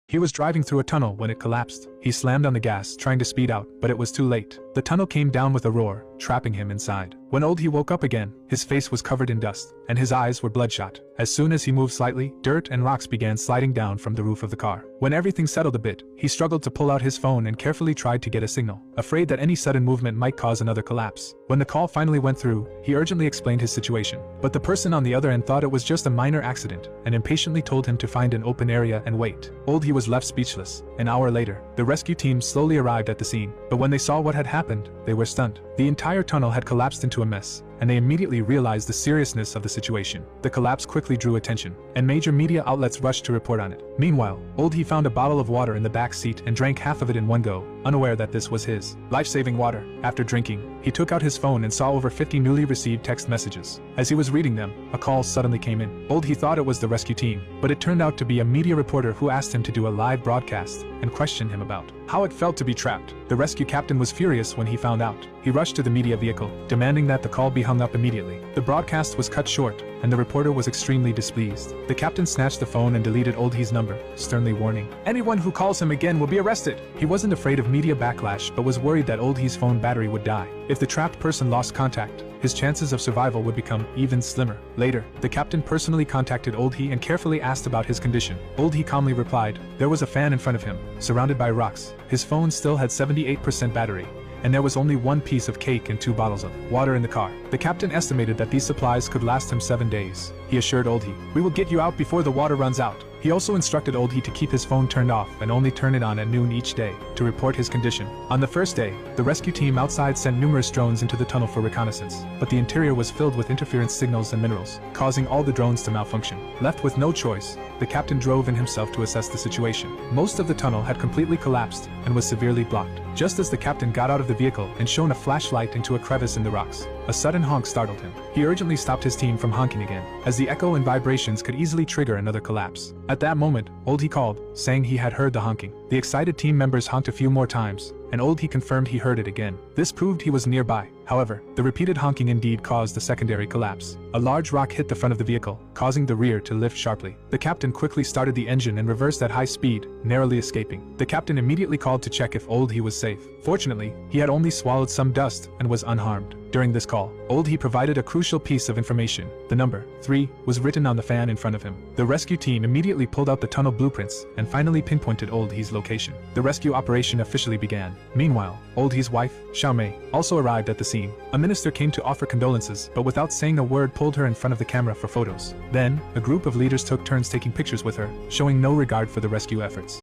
He was driving through a tunnel when it collapsed. He slammed on the gas, trying to speed out, but it was too late. The tunnel came down with a roar, trapping him inside. When Old He woke up again, his face was covered in dust, and his eyes were bloodshot. As soon as he moved slightly, dirt and rocks began sliding down from the roof of the car. When everything settled a bit, he struggled to pull out his phone and carefully tried to get a signal, afraid that any sudden movement might cause another collapse. When the call finally went through, he urgently explained his situation. But the person on the other end thought it was just a minor accident, and impatiently told him to find an open area and wait. Old He was left speechless. An hour later, the rescue team slowly arrived at the scene, but when they saw what had happened, they were stunned. The entire tunnel had collapsed into a mess, and they immediately realized the seriousness of the situation. The collapse quickly drew attention, and major media outlets rushed to report on it. Meanwhile, Old He found a bottle of water in the back seat and drank half of it in one go, unaware that this was his life-saving water. After drinking, he took out his phone and saw over 50 newly received text messages. As he was reading them, a call suddenly came in. Old He thought it was the rescue team, but it turned out to be a media reporter who asked him to do a live broadcast and questioned him about how it felt to be trapped. The rescue captain was furious when he found out. He rushed to the media vehicle, demanding that the call be hung up immediately. The broadcast was cut short, and the reporter was extremely displeased. The captain snatched the phone and deleted Old He's number, sternly warning, "Anyone who calls him again will be arrested." He wasn't afraid of media backlash, but was worried that Old He's phone battery would die. If the trapped person lost contact, his chances of survival would become even slimmer. Later, the captain personally contacted Old He and carefully asked about his condition. Old He calmly replied, there was a fan in front of him, surrounded by rocks. His phone still had 78% battery, and there was only one piece of cake and 2 bottles of water in the car. The captain estimated that these supplies could last him 7 days. He assured Old He, "We will get you out before the water runs out." He also instructed Old He to keep his phone turned off and only turn it on at noon each day to report his condition. On the first day, the rescue team outside sent numerous drones into the tunnel for reconnaissance, but the interior was filled with interference signals and minerals, causing all the drones to malfunction. Left with no choice, the captain drove in himself to assess the situation. Most of the tunnel had completely collapsed and was severely blocked. Just as the captain got out of the vehicle and shone a flashlight into a crevice in the rocks, a sudden honk startled him. He urgently stopped his team from honking again, as the echo and vibrations could easily trigger another collapse. At that moment, Old He called, saying he had heard the honking. The excited team members honked a few more times, and Old He confirmed he heard it again. This proved he was nearby. However, the repeated honking indeed caused a secondary collapse. A large rock hit the front of the vehicle, causing the rear to lift sharply. The captain quickly started the engine and reversed at high speed, narrowly escaping. The captain immediately called to check if Old He was safe. Fortunately, he had only swallowed some dust and was unharmed. During this call, Old He provided a crucial piece of information. The number 3 was written on the fan in front of him. The rescue team immediately pulled out the tunnel blueprints and finally pinpointed Old He's location. The rescue operation officially began. Meanwhile, Old He's wife, Xiaomei, also arrived at the scene. A minister came to offer condolences, but without saying a word pulled her in front of the camera for photos. Then, a group of leaders took turns taking pictures with her, showing no regard for the rescue efforts.